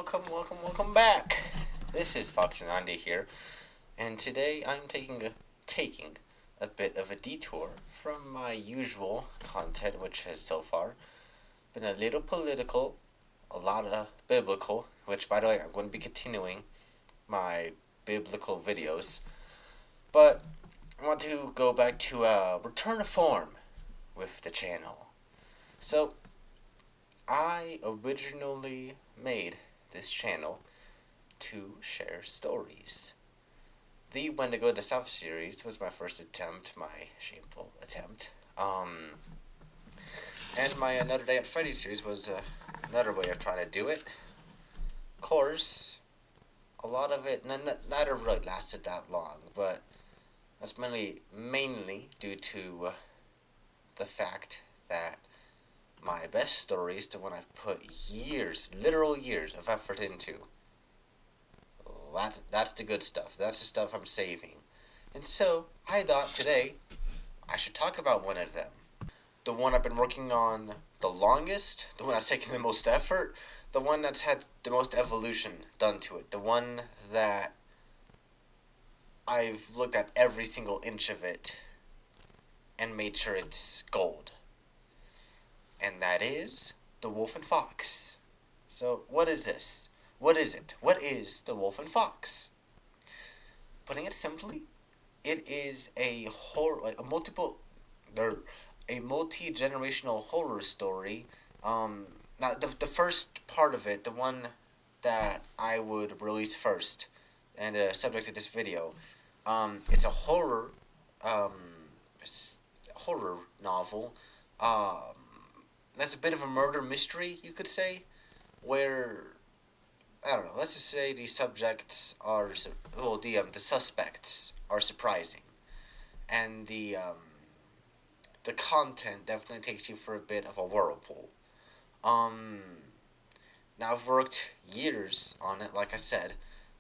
welcome back. This is Foxo90 here, and today I'm taking a bit of a detour from my usual content, which has so far been a little political, a lot of biblical, which, by the way, I'm going to be continuing my biblical videos, but I want to go back to return to form with the channel. So, I originally made this channel to share stories. The When to Go to South series was my first attempt, my shameful attempt. And my Another Day at Freddy's series was another way of trying to do it. Of course, a lot of it, neither really lasted that long, but that's mainly due to the fact that my best stories, the one I've put literal years of effort into, that's the good stuff. That's the stuff I'm saving. And so, I thought today I should talk about one of them. The one I've been working on the longest, the one that's taken the most effort, the one that's had the most evolution done to it, the one that I've looked at every single inch of it and made sure it's gold. And that is The Wolf and Fox. So, what is this? What is it? What is The Wolf and Fox? Putting it simply, it is a multi-generational horror story. Now, the first part of it, the one that I would release first, and the subject of this video, it's a horror novel. That's a bit of a murder mystery, you could say, where, I don't know, let's just say the subjects are, the suspects are surprising, and the content definitely takes you for a bit of a whirlpool. Now I've worked years on it, like I said,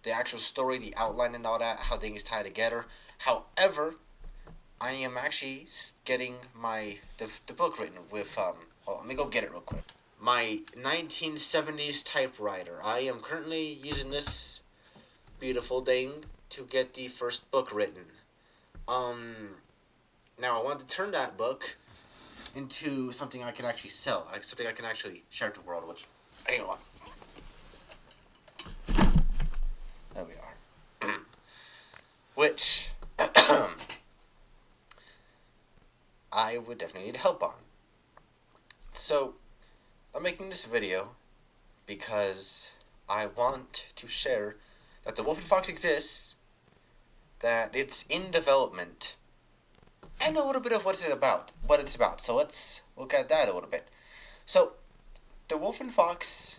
the actual story, the outline and all that, how things tie together. However, I am actually getting the book written with, hold on, let me go get it real quick. My 1970s typewriter. I am currently using this beautiful thing to get the first book written. Now I want to turn that book into something I can actually sell, like something I can actually share to the world, which, hang on. There we are. Which, I would definitely need help on. So, I'm making this video because I want to share that The Wolf and Fox exists, that it's in development, and a little bit of what it's about. So let's look at that a little bit. So, The Wolf and Fox,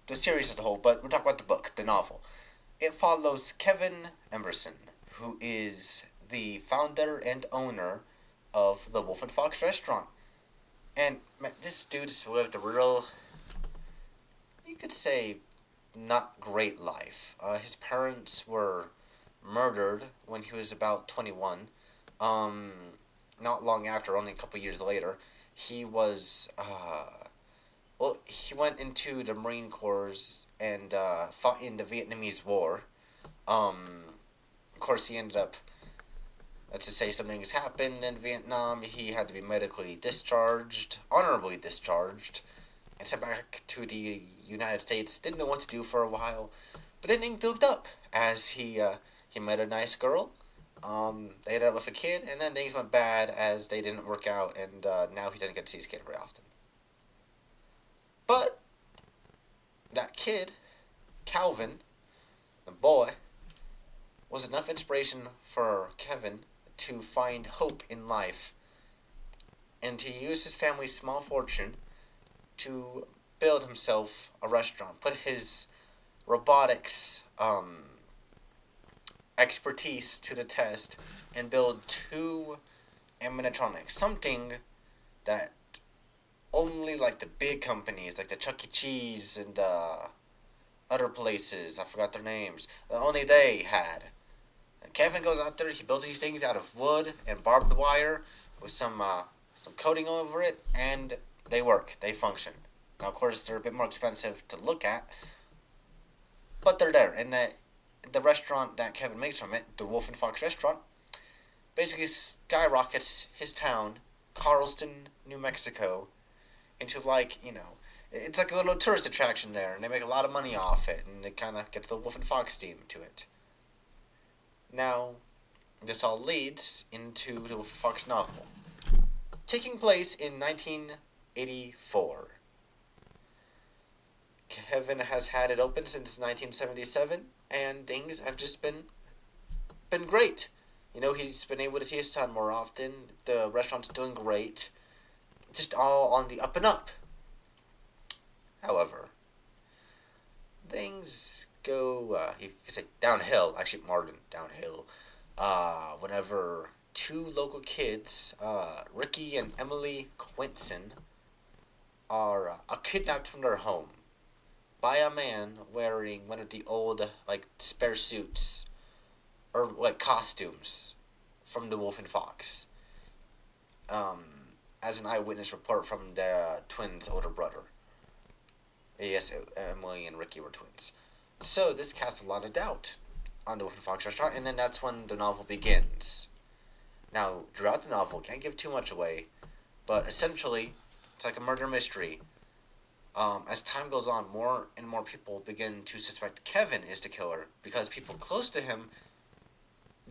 the series as a whole, but we're talking about the book, the novel. It follows Kevin Emerson, who is the founder and owner of the Wolf and Fox restaurant. And man, this dude's lived a real, you could say, not great life. His parents were murdered when he was about 21. Not long after, only a couple years later, he was, he went into the Marine Corps and fought in the Vietnamese War. Of course, he ended up, let's just say something has happened in Vietnam. He had to be medically discharged, honorably discharged, and sent back to the United States. Didn't know what to do for a while, but then things looked up as he met a nice girl. They ended up with a kid, and then things went bad as they didn't work out, and now he doesn't get to see his kid very often. But that kid, Calvin, the boy, was enough inspiration for Kevin to find hope in life and to use his family's small fortune to build himself a restaurant, put his robotics expertise to the test, and build 2 animatronics, something that only like the big companies, like the Chuck E. Cheese and other places, I forgot their names, only they had. Kevin goes out there, he builds these things out of wood and barbed wire with some coating over it, and they work, they function. Now, of course, they're a bit more expensive to look at, but they're there, and the restaurant that Kevin makes from it, the Wolf and Fox restaurant, basically skyrockets his town, Carlston, New Mexico, into like, it's like a little tourist attraction there, and they make a lot of money off it, and it kind of gets the Wolf and Fox theme to it. Now, this all leads into the Wolf and Fox novel, taking place in 1984. Kevin has had it open since 1977, and things have just been great. He's been able to see his son more often. The restaurant's doing great. Just all on the up and up. However, things go, you could say downhill, actually more than downhill, whenever two local kids, Ricky and Emily Quinson, are kidnapped from their home by a man wearing one of the old, spare suits, or, costumes from the Wolf and Fox, as an eyewitness report from the twins' older brother. Yes, Emily and Ricky were twins. So this casts a lot of doubt on the Wolf and Fox restaurant, and then that's when the novel begins. Now, throughout the novel, can't give too much away, but essentially, it's like a murder mystery. As time goes on, more and more people begin to suspect Kevin is the killer, because people close to him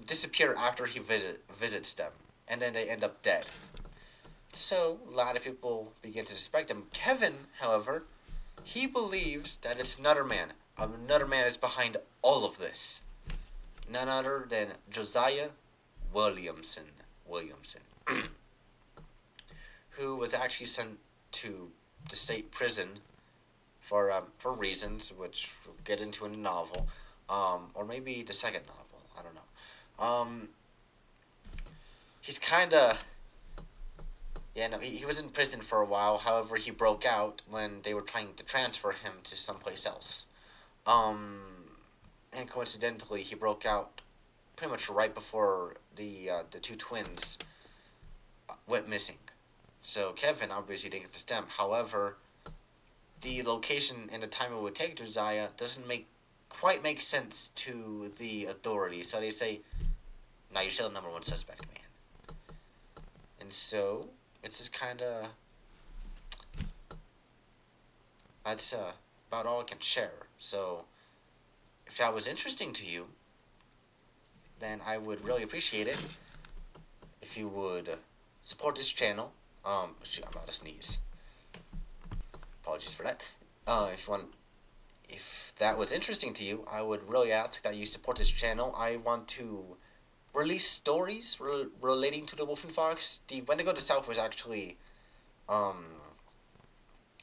disappear after he visits them, and then they end up dead. So, a lot of people begin to suspect him. Kevin, however, he believes that it's another man. Another man is behind all of this. None other than Josiah Williamson, who was actually sent to the state prison for reasons which we'll get into in the novel, or maybe the second novel. I don't know. He's kind of... Yeah, no, he was in prison for a while. However, he broke out when they were trying to transfer him to someplace else. And coincidentally, he broke out pretty much right before the two twins went missing. So Kevin obviously didn't get the stem. However, the location and the time it would take Josiah doesn't quite make sense to the authorities. So they say, "No, you're still the number one suspect, man." And so it's just kind of... That's about all I can share. So if that was interesting to you, then I would really appreciate it if you would support this channel. Shoot, I'm about to sneeze. Apologies for that. If that was interesting to you, I would really ask that you support this channel. I want to release stories relating to the Wolf and Fox. The Wendigo the South was actually a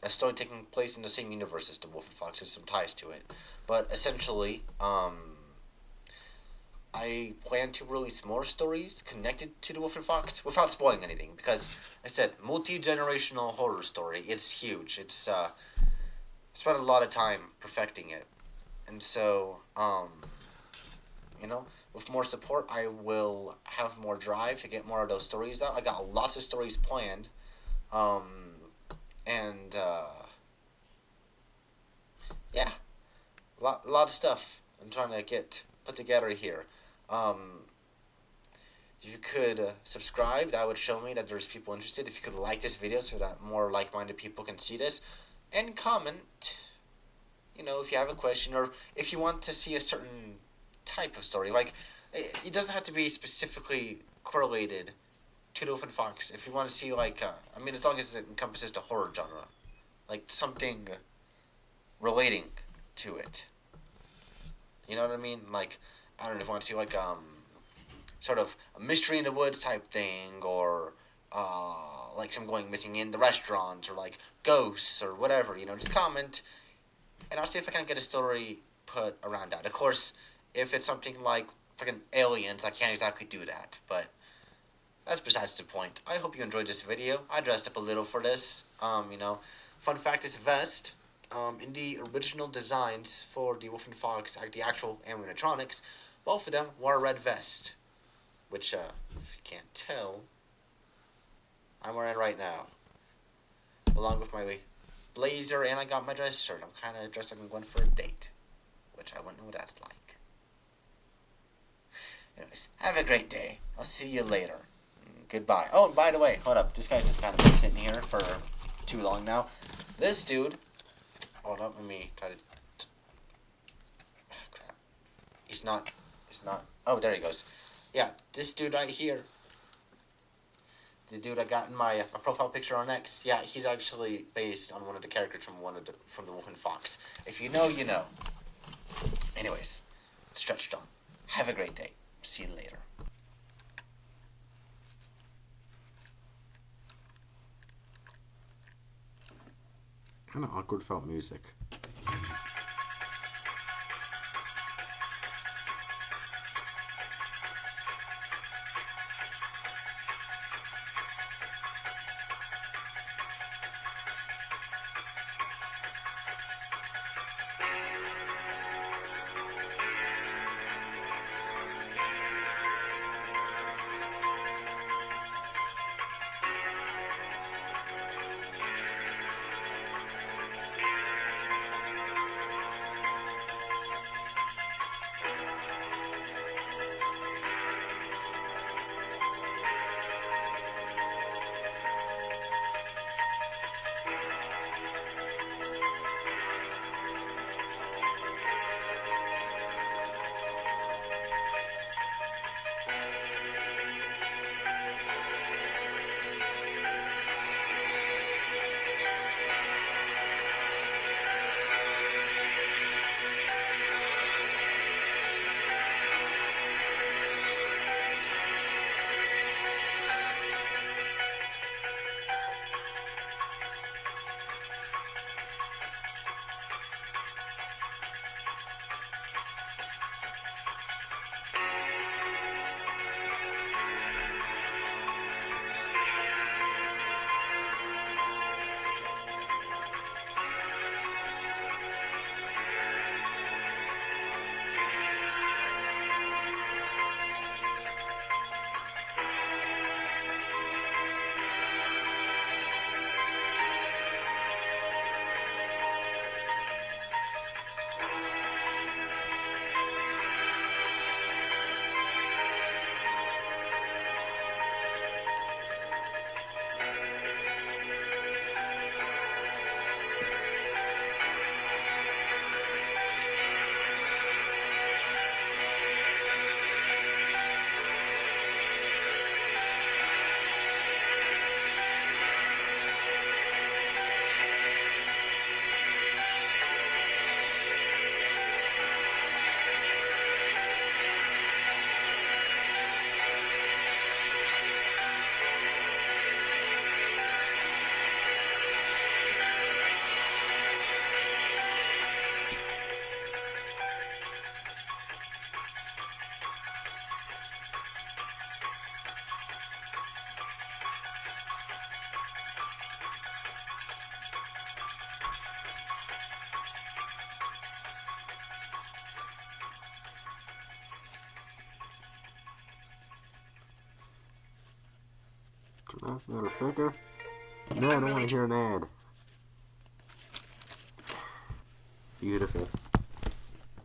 story taking place in the same universe as the Wolf and Fox. There's some ties to it, but essentially, I plan to release more stories connected to the Wolf and Fox without spoiling anything, because I said multi-generational horror story. It's huge. It's spent a lot of time perfecting it, and so with more support, I will have more drive to get more of those stories out. I got lots of stories planned, and yeah, a lot of stuff I'm trying to get put together here. If you could subscribe, that would show me that there's people interested. If you could like this video so that more like-minded people can see this, and comment, if you have a question, or if you want to see a certain type of story. It doesn't have to be specifically correlated to the Wolf and Fox. If you want to see, as long as it encompasses the horror genre, something relating to it. You know what I mean? I don't know if you want to see, sort of a mystery in the woods type thing, or, some going missing in the restaurant, or, ghosts, or whatever, just comment, and I'll see if I can get a story put around that. Of course, if it's something like freaking aliens, I can't exactly do that, but that's besides the point. I hope you enjoyed this video. I dressed up a little for this. Fun fact, this vest, in the original designs for the Wolf and Fox, the actual animatronics, both of them wore a red vest, which, if you can't tell, I'm wearing right now, along with my blazer, and I got my dress shirt. I'm kind of dressed like I'm going for a date. which I wouldn't know what that's like. Anyways, have a great day. I'll see you later. Goodbye. Oh, and by the way, hold up. This guy's just kind of been sitting here for too long now. This dude... Hold up, let me try to... Crap. He's not... Oh, there he goes. Yeah, this dude right here. The dude I got in my profile picture on X. Yeah, he's actually based on one of the characters from the Wolf and Fox. If you know, you know. Anyways, stretched on. Have a great day. See you later. Kind of awkward felt music. Motherfucker. No, I don't want to hear an ad. Beautiful.